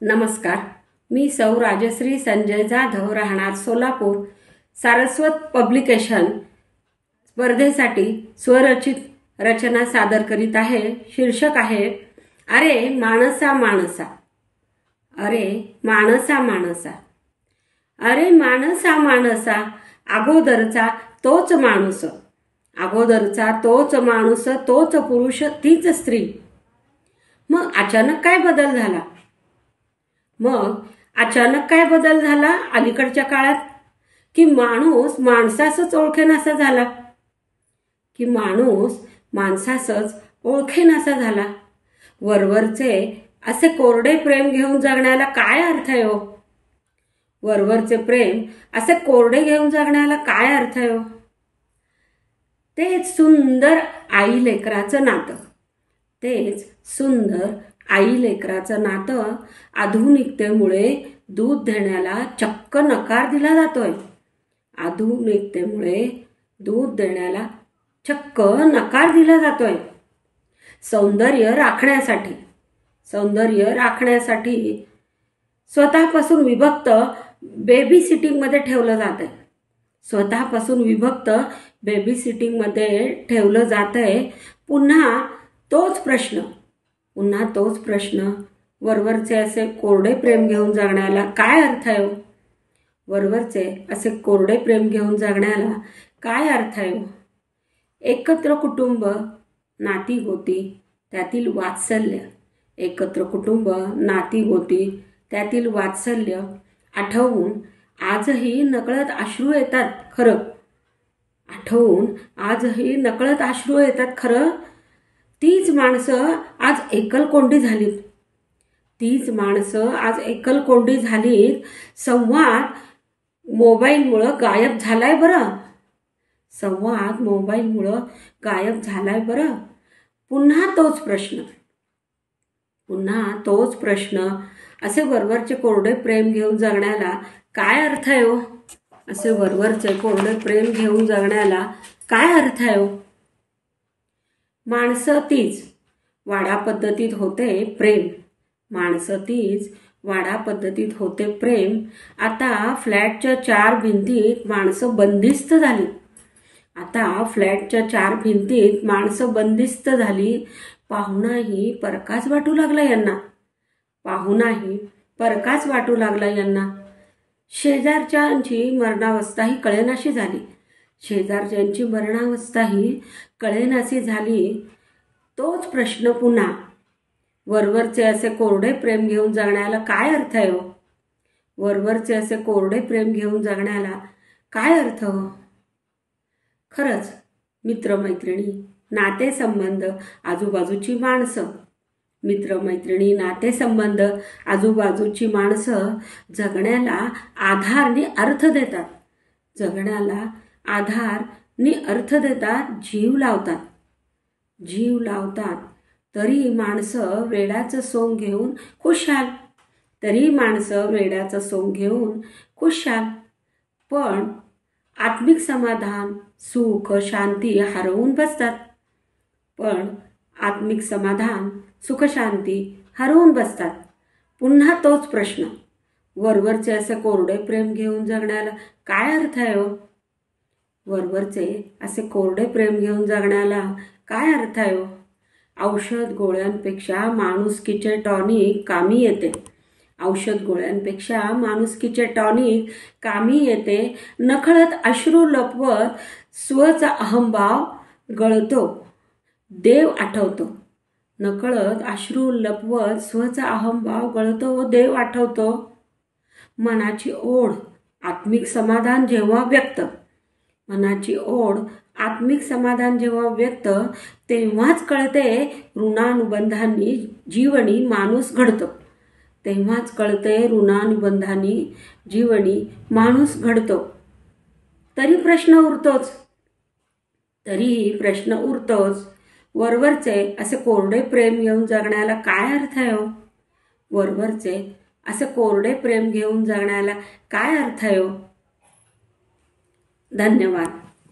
नमस्कार, मी सौ राजश्री संजय जाधव, राहणार सोलापूर. सारस्वत पब्लिकेशन स्पर्धेसाठी स्वरचित रचना सादर करीत आहे. शीर्षक आहे अरे माणसा माणसा. अरे माणसा माणसा. अरे माणसा माणसा, अगोदरचा तोच माणूस, अगोदरचा तोच माणूस, तोच पुरुष, तीच स्त्री. मग अचानक काय बदल झाला? अलीकडच्या काळात? की माणूस माणसासच ओळखेनासा झाला? वरवरचे असे कोरडे प्रेम घेऊन जगण्याला काय अर्थ आहे हो? वरवरचे प्रेम असे कोरडे घेऊन जगण्याला काय अर्थ आहे हो? तेच सुंदर आई लेकराचं नातं, आधुनिकतेमुळे दूध देण्याला चक्क नकार दिला जातोय. सौंदर्य राखण्यासाठी स्वतःपासून विभक्त बेबी सिटिंग मध्ये ठेवलं जातंय. पुन्हा तोच प्रश्न, वरवरचे असे कोरडे प्रेम घेऊन जगण्याला काय अर्थ आहे? एकत्र कुटुंब, नाती गोती, त्यातील वात्सल्य आठवून आजही नकळत अश्रू येतात खरं. तीच माणसं आज एकलकोंडी झालीत. संवाद मोबाईलमुळे गायब झालाय बरं. पुन्हा तोच प्रश्न, असे वरवरचे कोरडे प्रेम घेऊन जगण्याला काय अर्थ आहे हो? माणसं तीच वाडा पद्धतीत होते प्रेम. आता फ्लॅटच्या चार भिंतीत माणसं बंदिस्त झाली. पाहुणाही परकाच वाटू लागला यांना. शेजारच्यांची मरणावस्थाही कळेनाशी झाली. तोच प्रश्न पुन्हा, वरवरचे असे कोरडे प्रेम घेऊन जगण्याला काय अर्थ आहे हो? खरंच मित्रमैत्रिणी, नातेसंबंध, आजूबाजूची माणसं जगण्याला आधार नि अर्थ देतात. जीव लावतात. तरी माणसं वेडाचं सोंग घेऊन खुशाल. पण आत्मिक समाधान, सुख, शांती हरवून बसतात. पुन्हा तोच प्रश्न, वरवरचे असे कोरडे प्रेम घेऊन जगण्याला काय अर्थ आहे हो? औषध गोळ्यांपेक्षा माणुसकीचे टॉनिक कामी येते. नकळत अश्रू लपवत स्वचा अहंभाव गळतो. देव आठवतो. मनाची ओढ, आत्मिक समाधान जेव्हा व्यक्त, तेव्हाच कळते ऋणानुबंधांनी जीवनी माणूस घडतो. तरीही प्रश्न उरतोच, वरवरचे असे कोरडे प्रेम घेऊन जगण्याला काय अर्थ आहे हो? धन्यवाद.